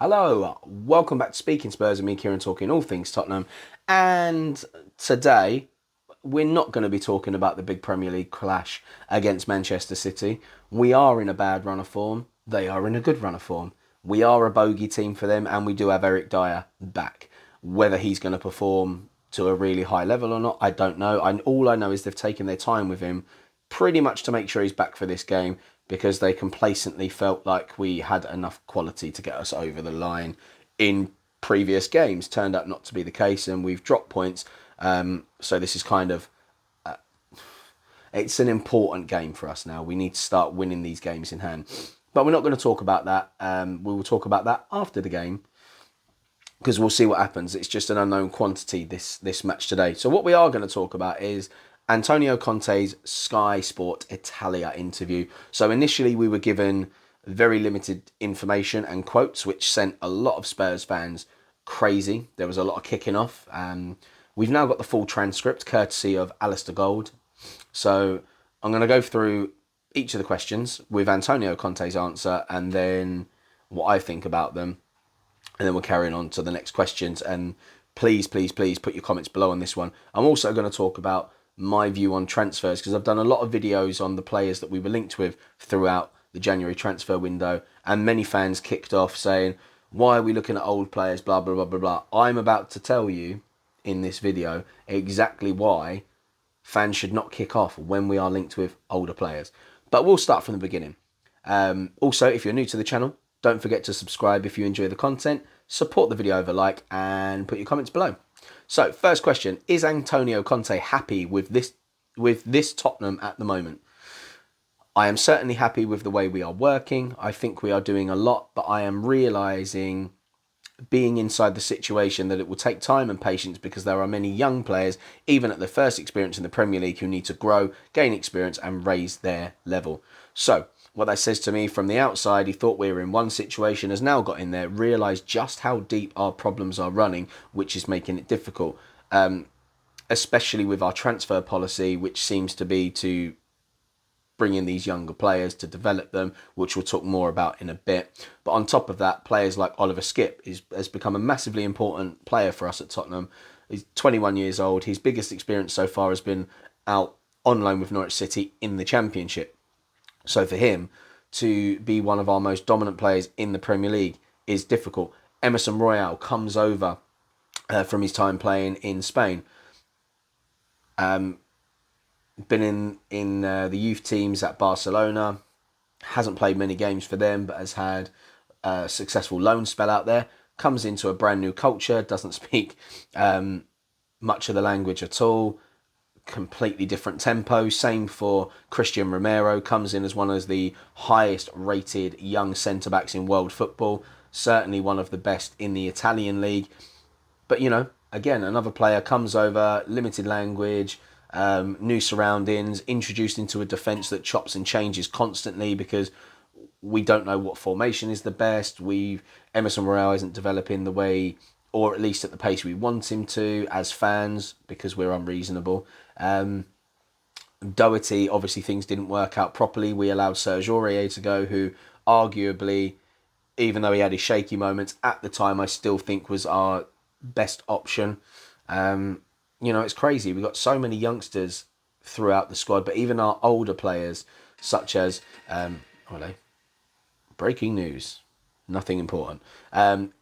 Hello, welcome back to Speaking Spurs and me, Kieran, talking all things Tottenham. And today, we're not going to be talking about the big Premier League clash against Manchester City. We are in a bad run of form. They are in a good run of form. We are a bogey team for them, and we do have Eric Dyer back. Whether he's going to perform to a really high level or not, I don't know. All I know is they've taken their time with him pretty much to make sure he's back for this game because they complacently felt like we had enough quality to get us over the line in previous games. Turned out not to be the case, and we've dropped points. So this is kind of it's an important game for us now. We need to start winning these games in hand. But we're not going to talk about that. We will talk about that after the game because we'll see what happens. It's just an unknown quantity, this match today. So what we are going to talk about is Antonio Conte's Sky Sport Italia interview. So initially we were given very limited information and quotes, which sent a lot of Spurs fans crazy. There was a lot of kicking off. We've now got the full transcript, courtesy of Alistair Gold. So I'm going to go through each of the questions with Antonio Conte's answer and then what I think about them. And then we're carrying on to the next questions. And please put your comments below on this one. I'm also going to talk about my view on transfers because I've done a lot of videos on the players that we were linked with throughout the January transfer window. And many fans kicked off saying, why are we looking at old players, blah, blah, blah, blah, blah. I'm about to tell you in this video exactly why fans should not kick off when we are linked with older players. But we'll start from the beginning. Also, if you're new to the channel, don't forget to subscribe if you enjoy the content, support the video with a like and put your comments below. So, first question, is Antonio Conte happy with this Tottenham at the moment? I am certainly happy with the way we are working. I think we are doing a lot, but I am realising being inside the situation that it will take time and patience because there are many young players, even at their first experience in the Premier League, who need to grow, gain experience and raise their level. So what that says to me from the outside, he thought we were in one situation, has now got in there, realised just how deep our problems are running, which is making it difficult, especially with our transfer policy, which seems to be to bring in these younger players to develop them, which we'll talk more about in a bit. But on top of that, players like Oliver Skipp has become a massively important player for us at Tottenham. He's 21 years old. His biggest experience so far has been out on loan with Norwich City in the Championship. So for him to be one of our most dominant players in the Premier League is difficult. Emerson Royal comes over from his time playing in Spain. Been in the youth teams at Barcelona, hasn't played many games for them, but has had a successful loan spell out there. Comes into a brand new culture, doesn't speak much of the language at all. Completely different tempo. Same for Christian Romero. Comes in as one of the highest rated young centre backs in world football. Certainly one of the best in the Italian league. But you know, again, another player comes over, limited language. New surroundings, introduced into a defence that chops and changes constantly because we don't know what formation is the best. Emerson Royal isn't developing the way, or at least at the pace we want him to as fans because we're unreasonable. Doherty, obviously things didn't work out properly. We allowed Serge Aurier to go, who arguably, even though he had his shaky moments at the time, I still think was our best option. You know, it's crazy. We've got so many youngsters throughout the squad, but even our older players, such as, breaking news, nothing important.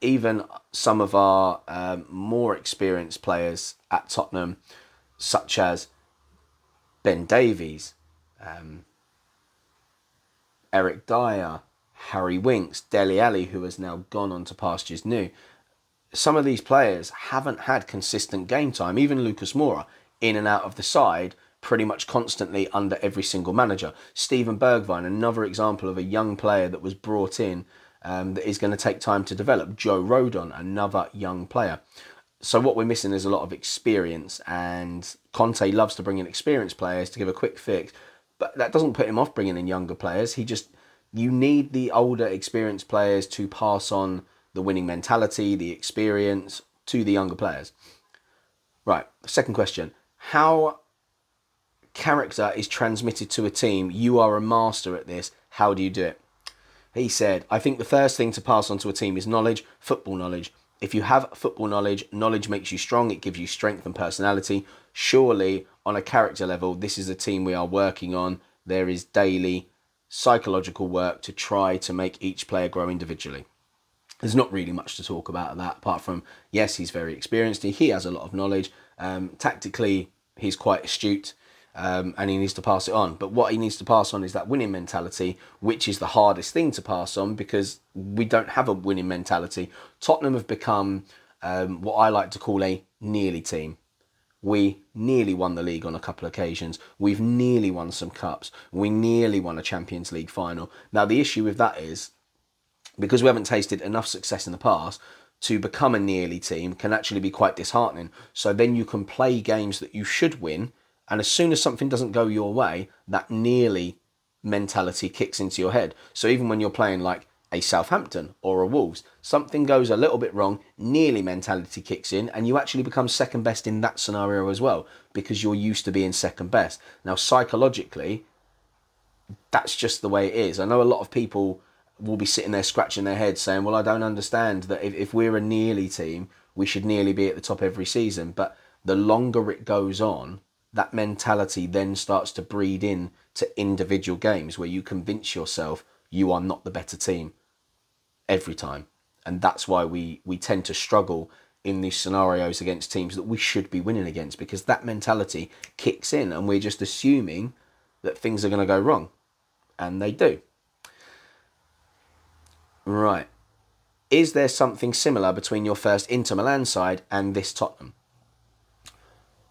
Even some of our more experienced players at Tottenham, such as Ben Davies, Eric Dyer, Harry Winks, Dele Alli, who has now gone on to pastures new. Some of these players haven't had consistent game time. Even Lucas Moura, in and out of the side, pretty much constantly under every single manager. Steven Bergwijn, another example of a young player that was brought in that is going to take time to develop. Joe Rodon, another young player. So what we're missing is a lot of experience, and Conte loves to bring in experienced players to give a quick fix, but that doesn't put him off bringing in younger players. You need the older, experienced players to pass on the winning mentality, the experience to the younger players. Right, second question. How character is transmitted to a team? You are a master at this. How do you do it? He said, I think the first thing to pass on to a team is knowledge, football knowledge. If you have football knowledge, knowledge makes you strong, it gives you strength and personality. Surely, on a character level, this is a team we are working on. There is daily psychological work to try to make each player grow individually. There's not really much to talk about that, apart from, yes, he's very experienced. He has a lot of knowledge. Tactically, he's quite astute. And he needs to pass it on. But what he needs to pass on is that winning mentality, which is the hardest thing to pass on because we don't have a winning mentality. Tottenham have become what I like to call a nearly team. We nearly won the league on a couple of occasions. We've nearly won some cups. We nearly won a Champions League final. Now, the issue with that is, because we haven't tasted enough success in the past, to become a nearly team can actually be quite disheartening. So then you can play games that you should win, and as soon as something doesn't go your way, that nearly mentality kicks into your head. So even when you're playing like a Southampton or a Wolves, something goes a little bit wrong, nearly mentality kicks in, and you actually become second best in that scenario as well, because you're used to being second best. Now, psychologically, that's just the way it is. I know a lot of people will be sitting there scratching their heads saying, well, I don't understand that if we're a nearly team, we should nearly be at the top every season. But the longer it goes on, that mentality then starts to breed in to individual games where you convince yourself you are not the better team every time. And that's why we tend to struggle in these scenarios against teams that we should be winning against, because that mentality kicks in and we're just assuming that things are going to go wrong. And they do. Right. Is there something similar between your first Inter Milan side and this Tottenham?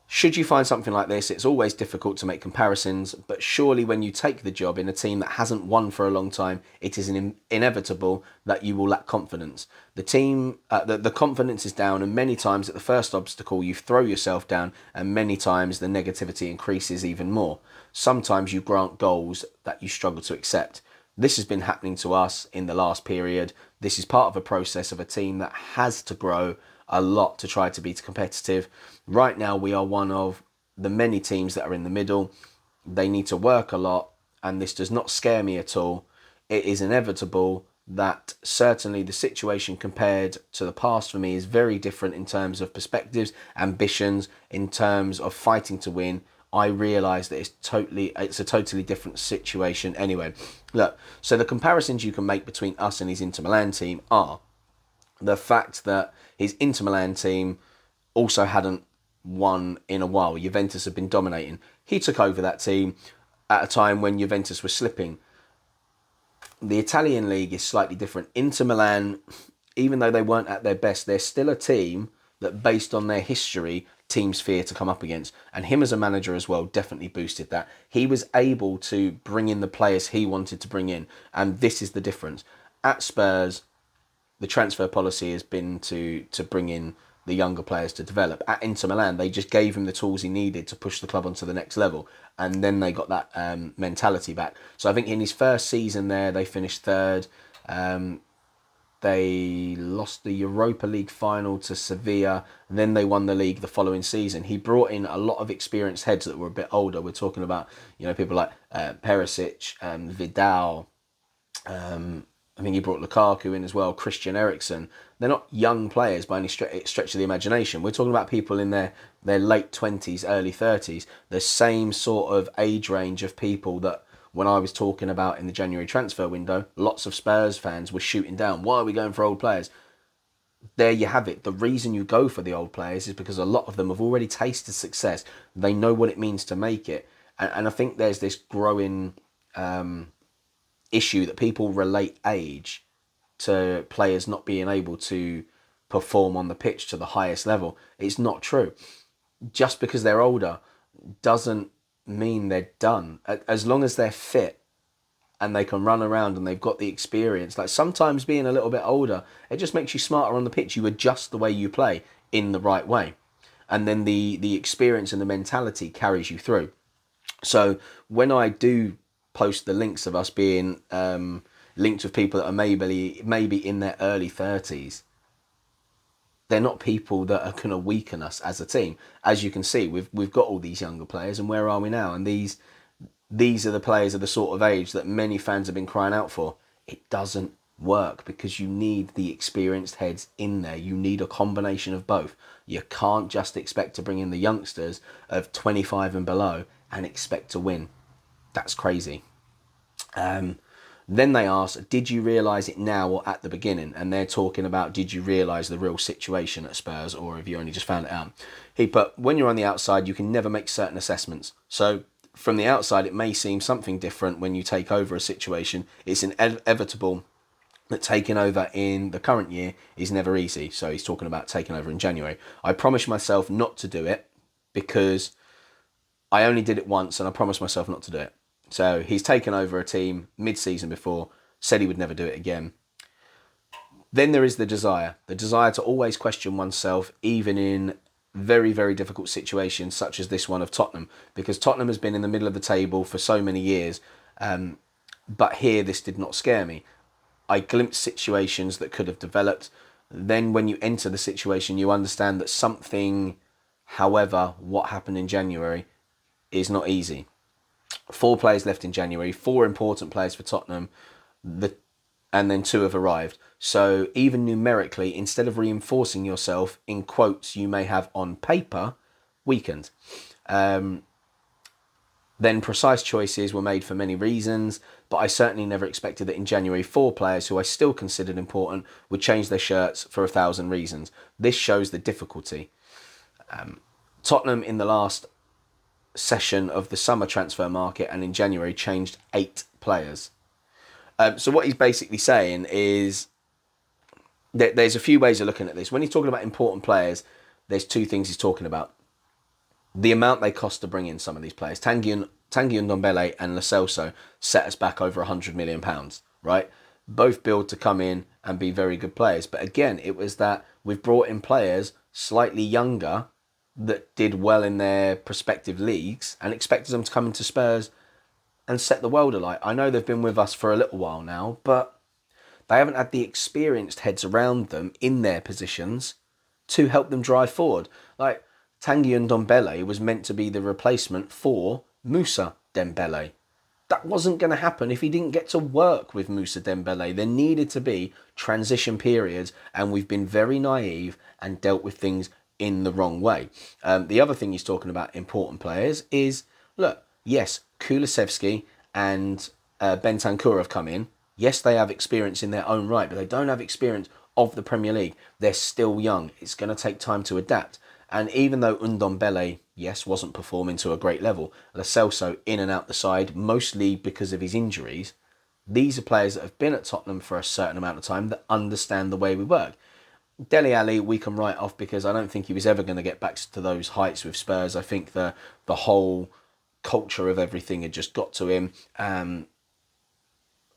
Should you find something like this, it's always difficult to make comparisons, but surely when you take the job in a team that hasn't won for a long time, it is inevitable that you will lack confidence. The confidence is down, and many times at the first obstacle you throw yourself down, and many times the negativity increases even more. Sometimes you grant goals that you struggle to accept. This has been happening to us in the last period. This is part of a process of a team that has to grow a lot to try to be competitive. Right now, we are one of the many teams that are in the middle. They need to work a lot, and this does not scare me at all. It is inevitable that certainly the situation compared to the past for me is very different in terms of perspectives, ambitions, in terms of fighting to win. I realise that it's a totally different situation. Anyway, look, so the comparisons you can make between us and his Inter Milan team are the fact that his Inter Milan team also hadn't won in a while. Juventus had been dominating. He took over that team at a time when Juventus was slipping. The Italian league is slightly different. Inter Milan, even though they weren't at their best, they're still a team that, based on their history, teams fear to come up against. And him as a manager as well definitely boosted that. He was able to bring in the players he wanted to bring in. And this is the difference. At Spurs, the transfer policy has been to bring in the younger players to develop. At Inter Milan, they just gave him the tools he needed to push the club onto the next level. And then they got that mentality back. So I think in his first season there, they finished third. They lost the Europa League final to Sevilla. And then they won the league the following season. He brought in a lot of experienced heads that were a bit older. We're talking about, people like Perisic, Vidal, I think he brought Lukaku in as well, Christian Eriksen. They're not young players by any stretch of the imagination. We're talking about people in their late 20s, early 30s. The same sort of age range of people that when I was talking about in the January transfer window, lots of Spurs fans were shooting down. Why are we going for old players? There you have it. The reason you go for the old players is because a lot of them have already tasted success. They know what it means to make it. And I think there's this growing issue that people relate age to players not being able to perform on the pitch to the highest level. It's not true. Just because they're older doesn't mean they're done. As long as they're fit and they can run around and they've got the experience, like sometimes being a little bit older, it just makes you smarter on the pitch. You adjust the way you play in the right way. And then the experience and the mentality carries you through. So when I do post the links of us being linked with people that are maybe in their early 30s, they're not people that are going to weaken us as a team. As you can see, we've got all these younger players, and where are we now? And these are the players of the sort of age that many fans have been crying out for. It doesn't work because you need the experienced heads in there. You need a combination of both. You can't just expect to bring in the youngsters of 25 and below and expect to win. That's crazy. Then they ask, did you realise it now or at the beginning? And they're talking about, did you realise the real situation at Spurs, or have you only just found it out? He put, when you're on the outside, you can never make certain assessments. So from the outside, it may seem something different when you take over a situation. It's inevitable that taking over in the current year is never easy. So he's talking about taking over in January. I promised myself not to do it because I only did it once and I promised myself not to do it. So he's taken over a team mid-season before, said he would never do it again. Then there is the desire to always question oneself, even in very, very difficult situations such as this one of Tottenham, because Tottenham has been in the middle of the table for so many years. But here, this did not scare me. I glimpsed situations that could have developed. Then when you enter the situation, you understand that something, however, what happened in January is not easy. 4 players left in January, 4 important players for Tottenham, and then 2 have arrived. So even numerically, instead of reinforcing yourself, in quotes you may have on paper, weakened. Then precise choices were made for many reasons, but I certainly never expected that in January 4 players who I still considered important would change their shirts for 1,000 reasons. This shows the difficulty. Tottenham in the last session of the summer transfer market and in January changed 8 players. So what he's basically saying is that there's a few ways of looking at this. When he's talking about important players, there's 2 things he's talking about. The amount they cost to bring in some of these players. Tanguy Ndombele and Lo Celso set us back over £100 million, right? Both billed to come in and be very good players. But again, it was that we've brought in players slightly younger that did well in their respective leagues and expected them to come into Spurs and set the world alight. I know they've been with us for a little while now, but they haven't had the experienced heads around them in their positions to help them drive forward. Like Tanguy Ndombele was meant to be the replacement for Moussa Dembele. That wasn't going to happen if he didn't get to work with Moussa Dembele. There needed to be transition periods, and we've been very naive and dealt with things in the wrong way. The other thing he's talking about, important players, is, look, yes, Kulusevski and Bentancur have come in. Yes, they have experience in their own right, but they don't have experience of the Premier League. They're still young. It's going to take time to adapt. And even though Ndombele, yes, wasn't performing to a great level, Lo Celso in and out the side, mostly because of his injuries, these are players that have been at Tottenham for a certain amount of time that understand the way we work. Dele Alli, we can write off because I don't think he was ever going to get back to those heights with Spurs. I think the whole culture of everything had just got to him, and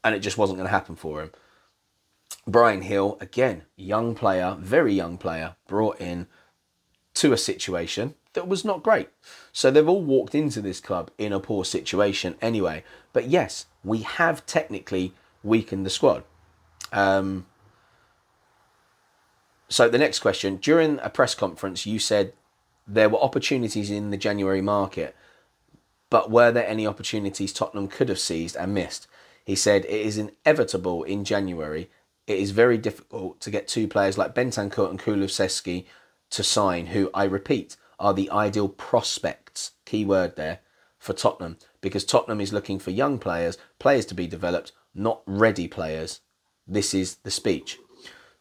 it just wasn't going to happen for him. Bryan Hill, again, young player, very young player, brought in to a situation that was not great. So they've all walked into this club in a poor situation anyway. But yes, we have technically weakened the squad. So the next question, during a press conference, you said there were opportunities in the January market, but were there any opportunities Tottenham could have seized and missed? He said, it is inevitable in January. It is very difficult to get 2 players like Bentancur and Kulusevski to sign, who, I repeat, are the ideal prospects, key word there, for Tottenham, because Tottenham is looking for young players, players to be developed, not ready players. This is the speech.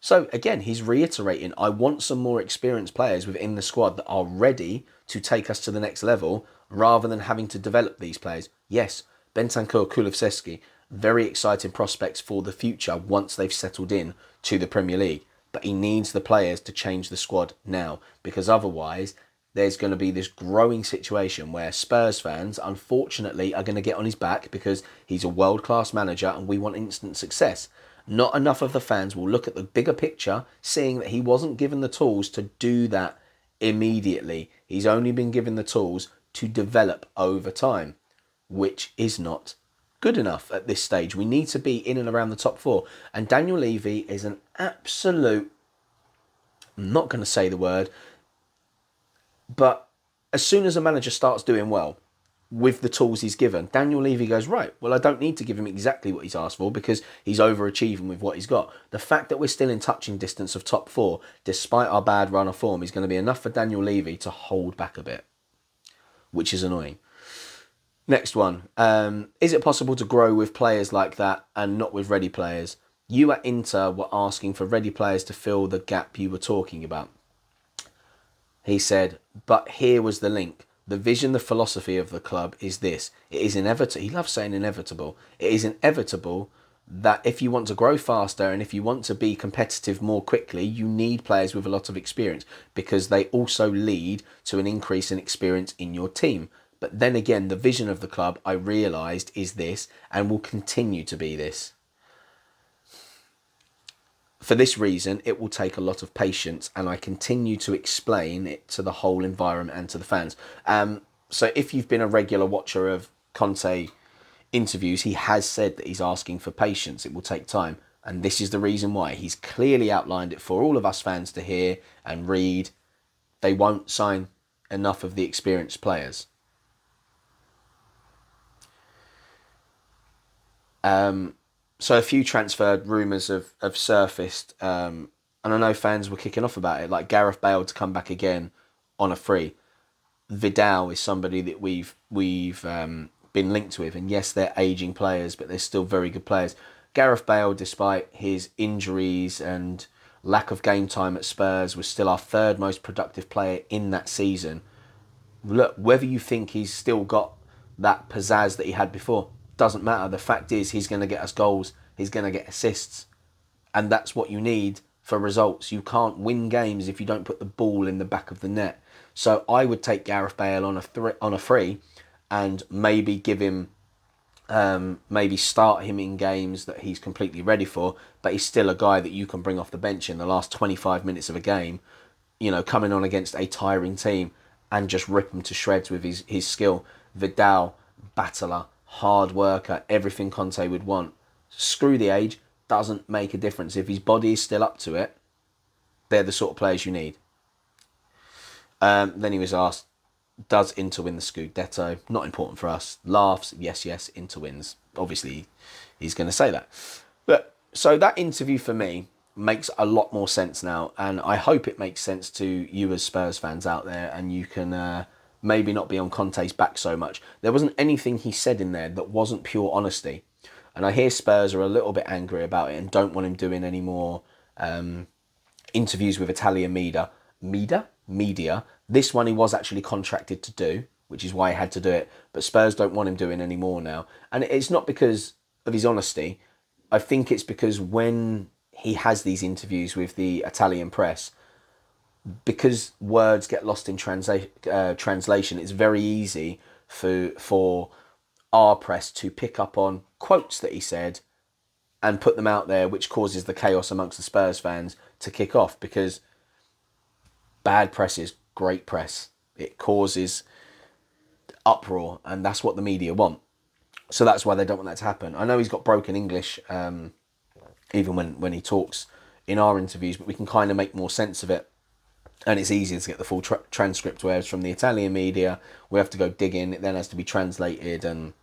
So again, he's reiterating, I want some more experienced players within the squad that are ready to take us to the next level rather than having to develop these players. Yes, Bentancur, Kulusevski, very exciting prospects for the future once they've settled in to the Premier League. But he needs the players to change the squad now, because otherwise there's going to be this growing situation where Spurs fans, unfortunately, are going to get on his back because he's a world-class manager and we want instant success. Not enough of the fans will look at the bigger picture, seeing that he wasn't given the tools to do that immediately. He's only been given the tools to develop over time, which is not good enough at this stage. We need to be in and around the top 4. And Daniel Levy is an absolute, I'm not going to say the word, but as soon as a manager starts doing well, with the tools he's given. Daniel Levy goes, right, well, I don't need to give him exactly what he's asked for because he's overachieving with what he's got. The fact that we're still in touching distance of top four, despite our bad run of form, is going to be enough for Daniel Levy to hold back a bit, which is annoying. Next one. Is it possible to grow with players like that and not with ready players? You at Inter were asking for ready players to fill the gap you were talking about. He said, but here was the link. The vision, the philosophy of the club is this. It is inevitable. He loves saying inevitable. It is inevitable that if you want to grow faster and if you want to be competitive more quickly, you need players with a lot of experience because they also lead to an increase in experience in your team. But then again, the vision of the club, I realised, is this and will continue to be this. For this reason, it will take a lot of patience, and I continue to explain it to the whole environment and to the fans. So if you've been a regular watcher of Conte interviews, he has said that he's asking for patience. It will take time. And this is the reason why. He's clearly outlined it for all of us fans to hear and read. They won't sign enough of the experienced players. So a few transfer rumours have surfaced, and I know fans were kicking off about it, like Gareth Bale to come back again on a free. Vidal is somebody that we've been linked with, and yes, they're ageing players, but they're still very good players. Gareth Bale, despite his injuries and lack of game time at Spurs, was still our third most productive player in that season. Look, whether you think he's still got that pizzazz that he had before, doesn't matter. The fact is he's going to get us goals. He's going to get assists. And that's what you need for results. You can't win games if you don't put the ball in the back of the net. So I would take Gareth Bale on a free and maybe give him, maybe start him in games that he's completely ready for. But he's still a guy that you can bring off the bench in the last 25 minutes of a game, you know, coming on against a tiring team and just rip him to shreds with his skill. Vidal, battler, hard worker, everything Conte would want. Screw the age, doesn't make a difference. If his body is still up to it, they're the sort of players you need. Then he was asked, does Inter win the Scudetto? Not important for us. Laughs, yes, Inter wins. Obviously, he's going to say that. But so that interview for me makes a lot more sense now, and I hope it makes sense to you as Spurs fans out there, and you can maybe not be on Conte's back so much. There wasn't anything he said in there that wasn't pure honesty. And I hear Spurs are a little bit angry about it and don't want him doing any more interviews with Italian media. This one he was actually contracted to do, which is why he had to do it. But Spurs don't want him doing any more now. And it's not because of his honesty. I think it's because when he has these interviews with the Italian press, because words get lost in translation, it's very easy for our press to pick up on quotes that he said and put them out there, which causes the chaos amongst the Spurs fans to kick off, because bad press is great press. It causes uproar, and that's what the media want. So that's why they don't want that to happen. I know he's got broken English, even when he talks in our interviews, but we can kind of make more sense of it. And it's easier to get the full transcript, whereas from the Italian media, we have to go digging. It then has to be translated and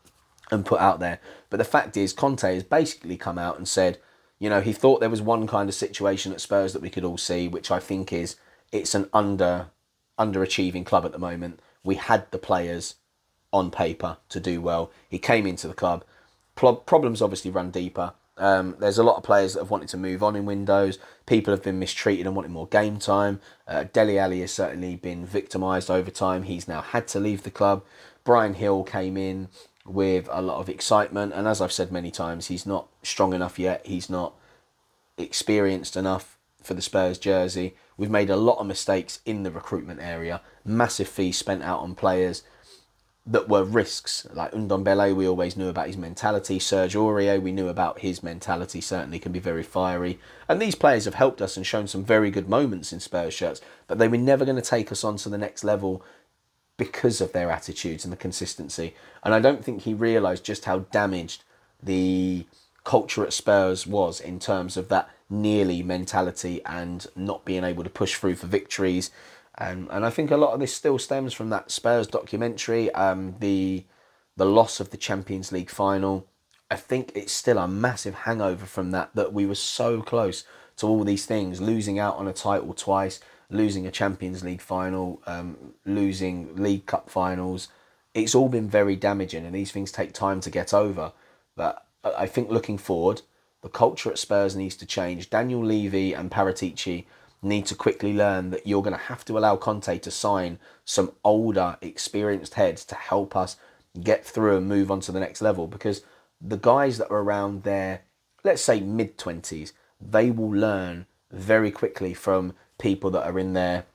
put out there. But the fact is, Conte has basically come out and said, you know, he thought there was one kind of situation at Spurs that we could all see, which I think is it's an underachieving club at the moment. We had the players on paper to do well. He came into the club. Problems obviously run deeper. There's a lot of players that have wanted to move on in windows. People have been mistreated and wanted more game time. Dele Alli has certainly been victimised over time. He's now had to leave the club. Brian Hill came in with a lot of excitement, and as I've said many times, he's not strong enough yet. He's not experienced enough for the Spurs jersey. We've made a lot of mistakes in the recruitment area. Massive fees spent out on players that were risks. Like Ndombele, we always knew about his mentality. Serge Aurier, we knew about his mentality, certainly can be very fiery. And these players have helped us and shown some very good moments in Spurs shirts, but they were never going to take us on to the next level because of their attitudes and the consistency. And I don't think he realised just how damaged the culture at Spurs was in terms of that nearly mentality and not being able to push through for victories. And I think a lot of this still stems from that Spurs documentary. The the loss of the Champions League final. I think it's still a massive hangover from that we were so close to all these things, losing out on a title twice, losing a Champions League final, losing League Cup finals. It's all been very damaging, and these things take time to get over. But I think looking forward, the culture at Spurs needs to change. Daniel Levy and Paratici need to quickly learn that you're going to have to allow Conte to sign some older, experienced heads to help us get through and move on to the next level, because the guys that are around their, let's say, mid-20s, they will learn very quickly from people that are in their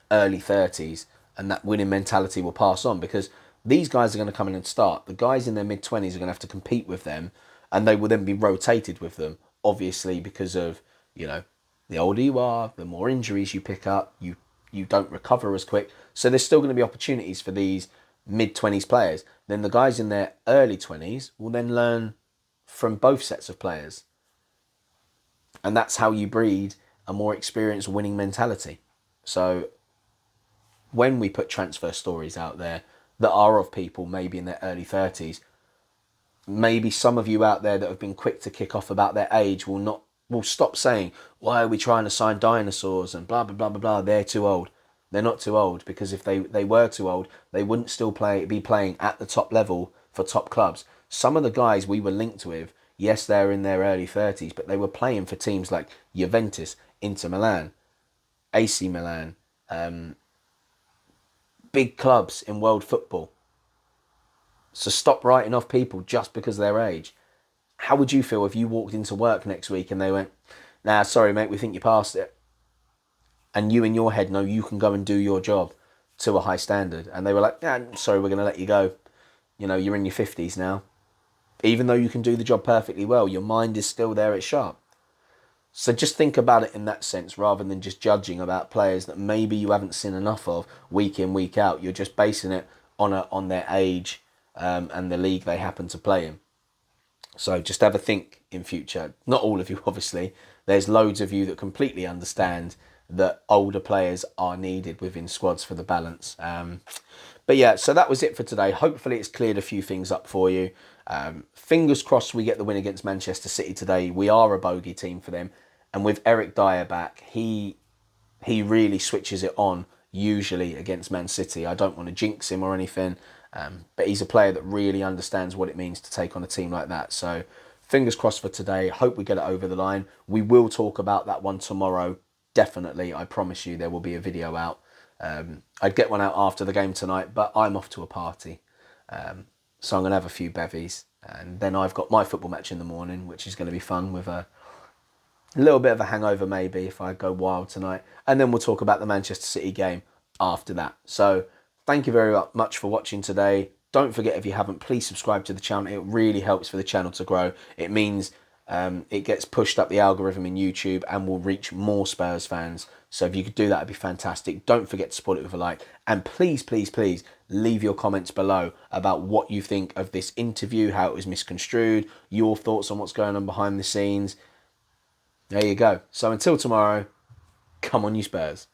early 30s, and that winning mentality will pass on, because these guys are going to come in and start. The guys in their mid-20s are going to have to compete with them, and they will then be rotated with them, obviously, because of, the older you are, the more injuries you pick up, you don't recover as quick. So there's still going to be opportunities for these mid-20s players. Then the guys in their early 20s will then learn from both sets of players. And that's how you breed a more experienced winning mentality. So when we put transfer stories out there that are of people maybe in their early 30s, maybe some of you out there that have been quick to kick off about their age will stop saying, why are we trying to sign dinosaurs and blah, blah, blah, blah, blah. They're too old. They're not too old, because if they were too old, they wouldn't still be playing at the top level for top clubs. Some of the guys we were linked with, yes, they're in their early 30s, but they were playing for teams like Juventus, Inter Milan, AC Milan, big clubs in world football. So stop writing off people just because of their age. How would you feel if you walked into work next week and they went, nah, sorry, mate, we think you passed it. And you in your head know you can go and do your job to a high standard. And they were like, yeah, sorry, we're going to let you go. You're in your 50s now. Even though you can do the job perfectly well, your mind is still there at sharp. So just think about it in that sense, rather than just judging about players that maybe you haven't seen enough of week in, week out. You're just basing it on their age and the league they happen to play in. So just have a think in future. Not all of you, obviously. There's loads of you that completely understand that older players are needed within squads for the balance. But yeah, so that was it for today. Hopefully it's cleared a few things up for you. Fingers crossed we get the win against Manchester City today. We are a bogey team for them. And with Eric Dyer back, he really switches it on, usually against Man City. I don't want to jinx him or anything, but he's a player that really understands what it means to take on a team like that. So fingers crossed for today. Hope we get it over the line. We will talk about that one tomorrow. Definitely, I promise you there will be a video out. I'd get one out after the game tonight, but I'm off to a party. So I'm going to have a few bevies. And then I've got my football match in the morning, which is going to be fun, with a little bit of a hangover maybe if I go wild tonight. And then we'll talk about the Manchester City game after that. So thank you very much for watching today. Don't forget, if you haven't, please subscribe to the channel. It really helps for the channel to grow. It means it gets pushed up the algorithm in YouTube and will reach more Spurs fans. So if you could do that, it'd be fantastic. Don't forget to support it with a like. And please, please, please leave your comments below about what you think of this interview, how it was misconstrued, your thoughts on what's going on behind the scenes. There you go. So until tomorrow, come on you Spurs.